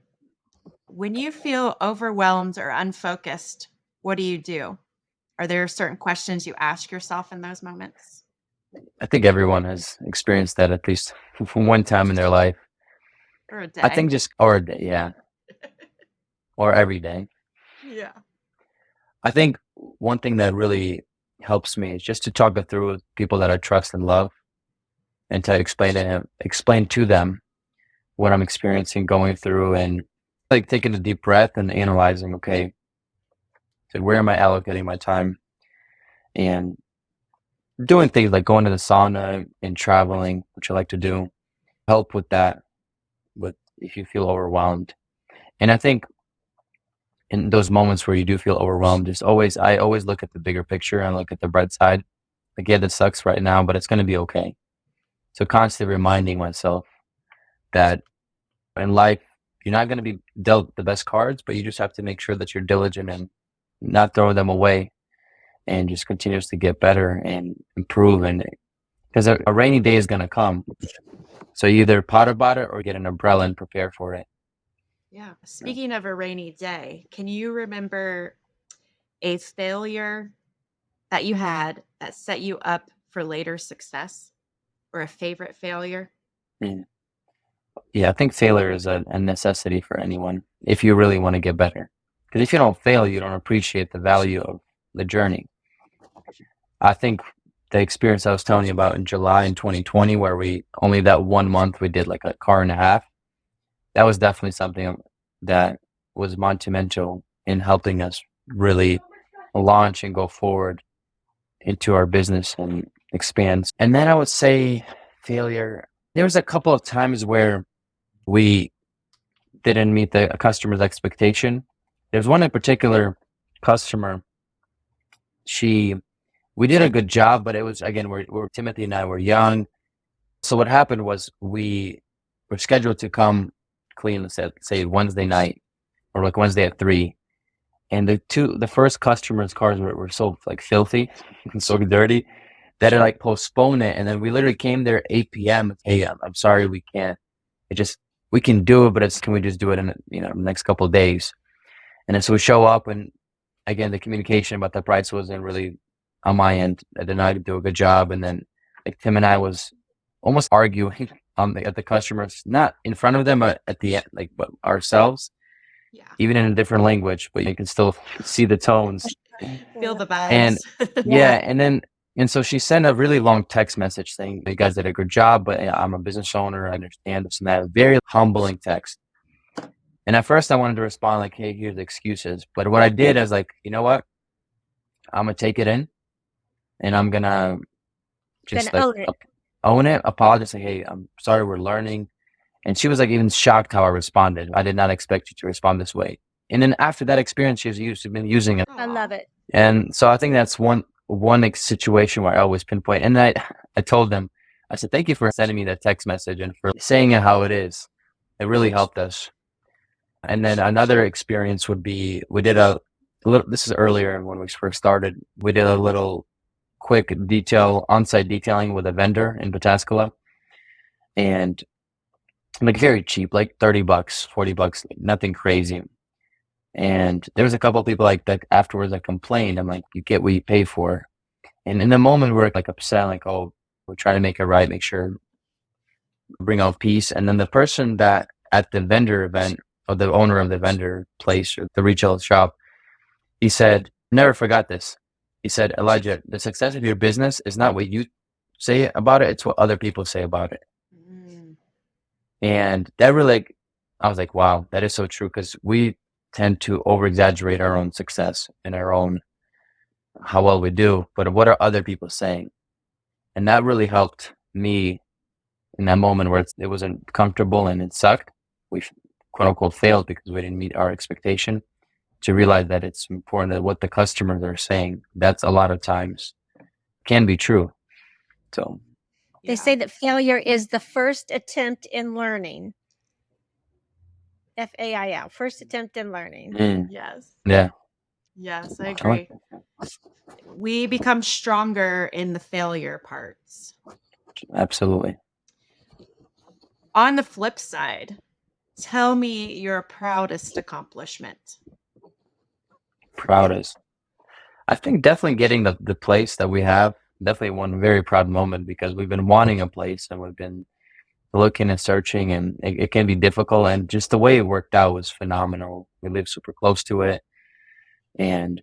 When you feel overwhelmed or unfocused, what do you do? Are there certain questions you ask yourself in those moments? I think everyone has experienced that at least one time in their life. Or a day? I think or a day, yeah, or every day. Yeah. I think one thing that really helps me is just to talk it through with people that I trust and love, and to explain to them what I'm experiencing, going through, and like taking a deep breath and analyzing. Okay, so where am I allocating my time, and doing things like going to the sauna and traveling, which I like to do, help with that. With if you feel overwhelmed, and I think in those moments where you do feel overwhelmed, I always look at the bigger picture and look at the bright side. Like, yeah, this sucks right now, but it's going to be okay. So constantly reminding myself that in life, you're not going to be dealt the best cards, but you just have to make sure that you're diligent and not throw them away, and just continuously get better and improve. And because a rainy day is going to come, so you either pot about it or get an umbrella and prepare for it. Yeah. Speaking of a rainy day, can you remember a failure that you had that set you up for later success, or a favorite failure? Yeah, I think failure is a necessity for anyone if you really want to get better. Because if you don't fail, you don't appreciate the value of the journey. I think the experience I was telling you about in July in 2020, where we only that 1 month we did like a car and a half, that was definitely something that was monumental in helping us really launch and go forward into our business and expand. And then I would say failure. There was a couple of times where we didn't meet the customer's expectation. There's one in particular customer. We did a good job, but it was, again, Timothy and I were young. So what happened was we were scheduled to come clean, let's say Wednesday night, or like Wednesday at 3. And the first customer's cars were so like filthy and so dirty that it like postponed it. And then we literally came there at 8 p.m. Hey, I'm sorry, we can't. We can do it, but can we just do it in the next couple of days? And then so we show up, and again, the communication about the price wasn't really on my end. I did not do a good job. And then like Tim and I was almost arguing at the customers, not in front of them, but at the end, but ourselves. Yeah. Even in a different language, but you can still see the tones. Feel the vibes. And and so she sent a really long text message saying, you guys did a good job, but I'm a business owner. I understand this and that. Very humbling text. And at first I wanted to respond like, hey, here's the excuses. But what I did is like, you know what? I'm going to take it in, and I'm going to just own it, apologize, say, hey, I'm sorry, we're learning. And she was like even shocked how I responded. I did not expect you to respond this way. And then after that experience, she's been using it. I love it. And so I think that's one situation where I always pinpoint. And I told them, I said, thank you for sending me that text message and for saying it how it is. It really helped us. And then another experience would be, we did a little, this is earlier when we first started, we did a little quick on-site detailing with a vendor in Pataskala. And like very cheap, like $30, $40, nothing crazy. And there was a couple of people like that afterwards that complained. I'm like, you get what you pay for. And in the moment we're like upset, like, oh, we're trying to make it right, make sure, bring out peace. And then the person that at the vendor event, or the owner of the vendor place or the retail shop, he said, never forgot this. He said, Elijah, the success of your business is not what you say about it, it's what other people say about it. And that really, I was like, wow, that is so true, because we tend to over-exaggerate our own success and our own, how well we do, but what are other people saying? And that really helped me in that moment where it wasn't comfortable and it sucked. We quote unquote failed because we didn't meet our expectation, to realize that it's important that what the customers are saying, that's a lot of times can be true. So they say that failure is the first attempt in learning. FAIL, first attempt in learning. Yes. Yeah. Yes, I agree. We become stronger in the failure parts. Absolutely. On the flip side, tell me your proudest accomplishment. Proudest. I think definitely getting the place that we have, definitely one very proud moment, because we've been wanting a place and we've been looking and searching, and it can be difficult, and just the way it worked out was phenomenal. We live super close to it, and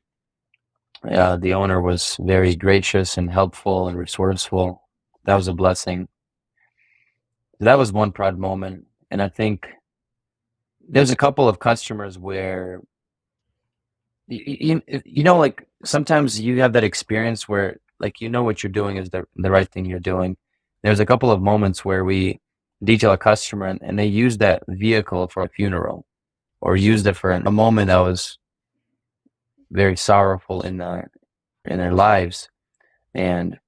the owner was very gracious and helpful and resourceful. That was a blessing. That was one proud moment. And I think there's a couple of customers where like sometimes you have that experience where like what you're doing is the right thing you're doing. There's a couple of moments where we detail a customer and they use that vehicle for a funeral, or used it for a moment that was very sorrowful in their lives. And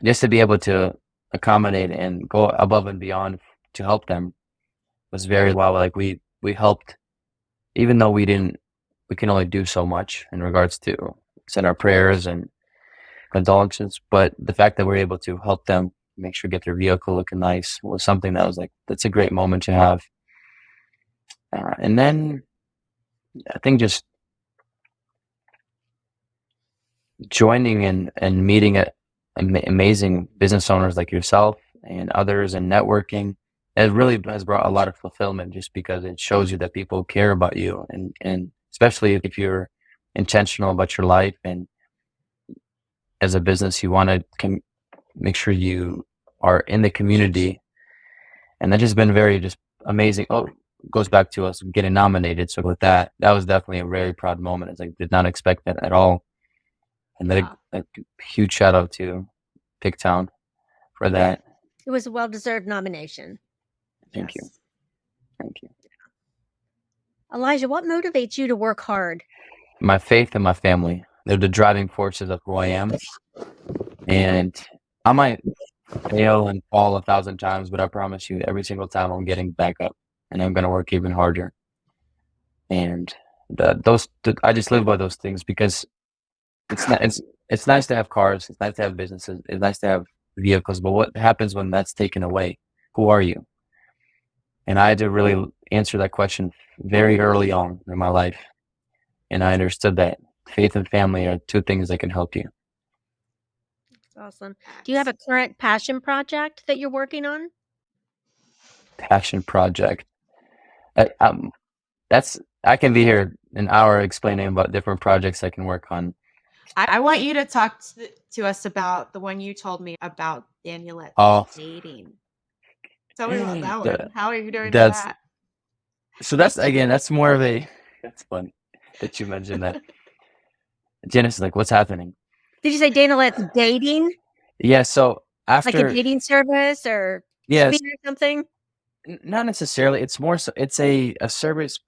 just to be able to accommodate and go above and beyond to help them was very well. Like we helped, even though we can only do so much in regards to send our prayers and condolences, but the fact that we're able to help them make sure get their vehicle looking nice was something that was like, that's a great moment to have. And then I think just joining and meeting amazing business owners like yourself and others and networking, it really has brought a lot of fulfillment, just because it shows you that people care about you, and especially if you're intentional about your life, and as a business you want to make sure you are in the community. And that just been very just amazing. Oh, goes back to us getting nominated. So with that was definitely a very proud moment. It's like, did not expect that at all. And then a huge shout out to Pigtown for that. It was a well-deserved nomination. Thank you. Thank you. Elijah, what motivates you to work hard? My faith and my family. They're the driving forces of who I am. And I might fail and fall 1,000 times, but I promise you, every single time I'm getting back up, and I'm going to work even harder. And I just live by those things, because it's nice to have cars, it's nice to have businesses, it's nice to have vehicles, but what happens when that's taken away? Who are you? And I had to really answer that question very early on in my life. And I understood that faith and family are two things that can help you. That's awesome. Do you have a current passion project that you're working on? Passion project. I can be here an hour explaining about different projects I can work on. I want you to talk to us about the one you told me about, Danilets dating. Tell me about that one. How are you doing with that? So that's more of a, that's fun that you mentioned that. Janice is like, what's happening? Did you say Danilets dating? Yeah, so after, like a dating service or or something? Not necessarily. It's more so it's a service.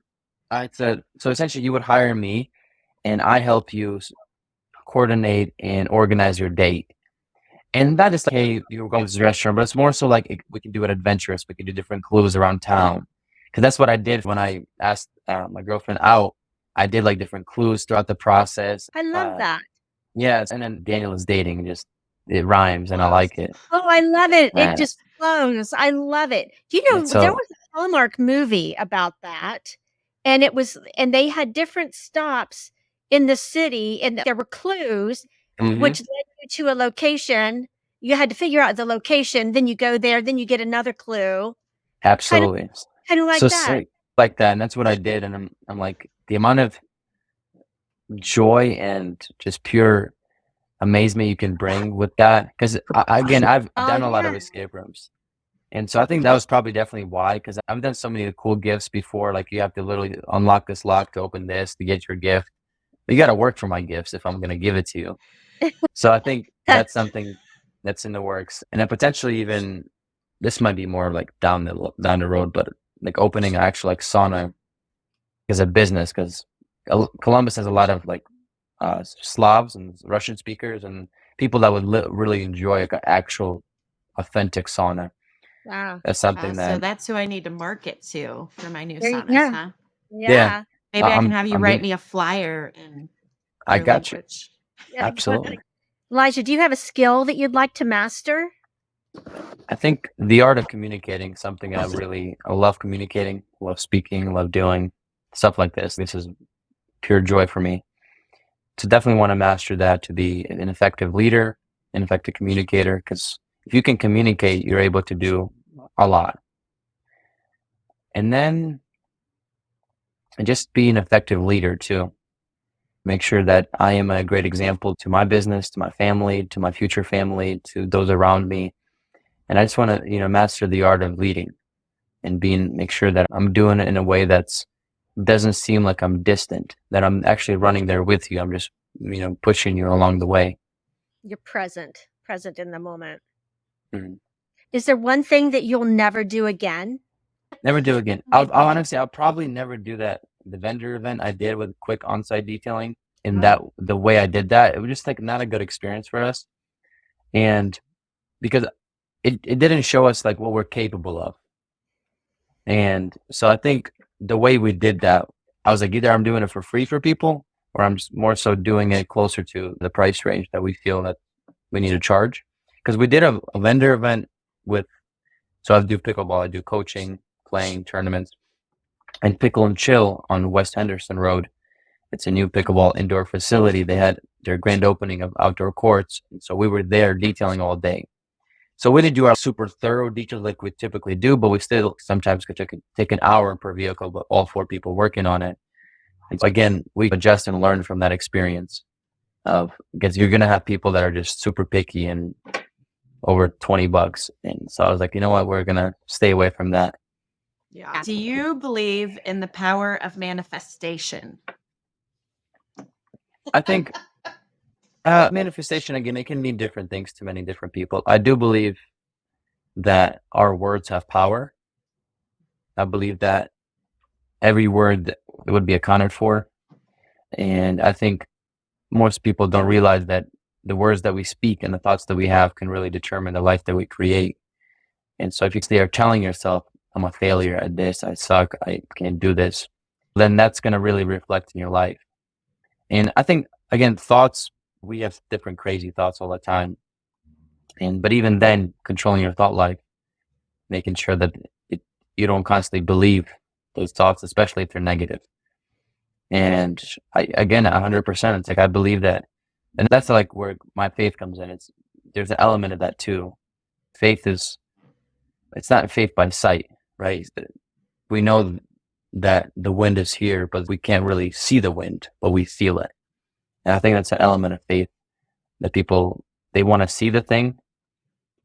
So essentially you would hire me and I help you coordinate and organize your date. And that is like, hey, you're going to this restaurant, but it's more so like we can do it adventurous. We can do different clues around town. Because that's what I did when I asked my girlfriend out. I did like different clues throughout the process. I love that. Yes, and then Daniel is dating, just it rhymes, and I like it. Oh, I love it. It just flows. I love it. Do you know there was a Hallmark movie about that, and they had different stops in the city, and there were clues which led you to a location. You had to figure out the location, then you go there, then you get another clue. Absolutely. Kind of like that. Like that, and that's what I did, and I'm like, the amount of joy and just pure amazement you can bring with that, because I've done a lot of escape rooms, and so I think that was probably definitely why, because I've done so many cool gifts before. Like, you have to literally unlock this lock to open this to get your gift. You got to work for my gifts if I'm going to give it to you. So I think that's something that's in the works, and then potentially even this might be more like down the road, but like opening an actual like sauna as a business, because Columbus has a lot of like Slavs and Russian speakers and people that would really enjoy like an actual authentic sauna. Wow. That's something so that's who I need to market to for my new saunas, huh? Yeah. Maybe I can have you write me a flyer in I got language. you. Absolutely. Elijah, do you have a skill that you'd like to master? I think the art of communicating, something I love communicating, love speaking, love doing stuff like this. This is pure joy for me. So definitely want to master that, to be an effective leader, an effective communicator, because if you can communicate, you're able to do a lot. And then just be an effective leader too. Make sure that I am a great example to my business, to my family, to my future family, to those around me. And I just want to, master the art of leading and make sure that I'm doing it in a way that's doesn't seem like I'm distant, that I'm actually running there with you. I'm just, pushing you along the way. You're present in the moment. Mm-hmm. Is there one thing that you'll never do again? Never do again. I'll probably never do that. The vendor event I did with quick on-site detailing, and the way I did that, it was just like not a good experience for us. And because it didn't show us like what we're capable of. And so I think the way we did that, I was like, either I'm doing it for free for people, or I'm just more so doing it closer to the price range that we feel that we need to charge. Because we did a vendor event so I do pickleball, I do coaching, playing tournaments, and Pickle and Chill on West Henderson Road. It's a new pickleball indoor facility. They had their grand opening of outdoor courts. And so we were there detailing all day. So we didn't do our super thorough details like we typically do, but we still sometimes could take an hour per vehicle, but all 4 people working on it. And so again, we adjust and learn from that experience because you're going to have people that are just super picky and over $20. And so I was like, you know what, we're going to stay away from that. Yeah. Do you believe in the power of manifestation? I think manifestation, again, it can mean different things to many different people. I do believe that our words have power. I believe that every word would be accounted for. And I think most people don't realize that the words that we speak and the thoughts that we have can really determine the life that we create. And so if you are telling yourself, I'm a failure at this, I suck, I can't do this, then that's going to really reflect in your life. And I think, again, thoughts, we have different crazy thoughts all the time. But even then, controlling your thought life, making sure that you don't constantly believe those thoughts, especially if they're negative. And again, 100%, it's like I believe that. And that's like where my faith comes in. There's an element of that too. Faith it's not faith by sight, right? We know that the wind is here, but we can't really see the wind, but we feel it. And I think that's an element of faith that people, they want to see the thing,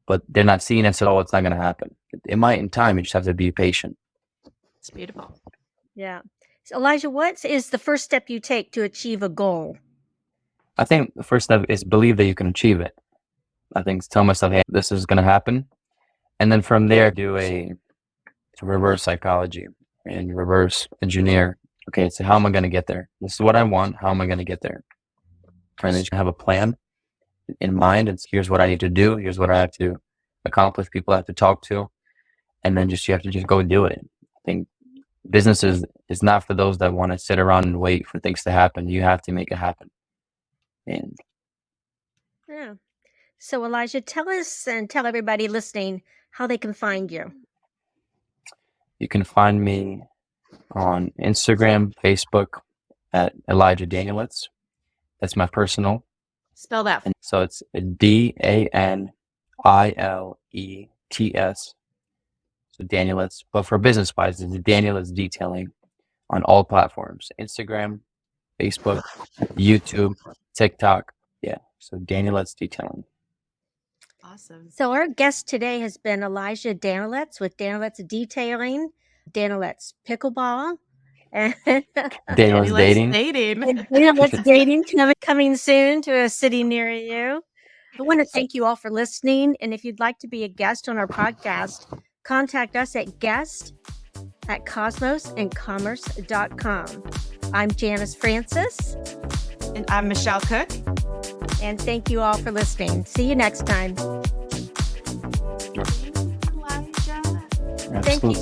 but they're not seeing it, so it's not going to happen. It might in time, you just have to be patient. It's beautiful. Yeah. So Elijah, what is the first step you take to achieve a goal? I think the first step is believe that you can achieve it. I think tell myself, hey, this is going to happen. And then from there, do a reverse psychology and reverse engineer. Okay, so how am I going to get there? This is what I want. How am I going to get there? And then you have a plan in mind. It's here's what I need to do. Here's what I have to accomplish. People I have to talk to. And then you have to just go do it. I think business is not for those that want to sit around and wait for things to happen. You have to make it happen. And yeah. So Elijah, tell us and tell everybody listening how they can find you. You can find me on Instagram, Facebook at Elijah Danilets. That's my personal. Spell that. And so it's DANILETS. So Danilets. But for business wise, it's Danilets Detailing on all platforms. Instagram, Facebook, YouTube, TikTok. Yeah. So Danilets Detailing. Awesome. So our guest today has been Elijah Danilets with Danilets Detailing, Danilets Pickleball, and Danilets Dating. Danilets Dating coming soon to a city near you. I want to thank you all for listening. And if you'd like to be a guest on our podcast, contact us at guest@cosmosandcommerce.com. I'm Janice Francis. And I'm Michelle Cook. And thank you all for listening. See you next time. Elijah. Thank you.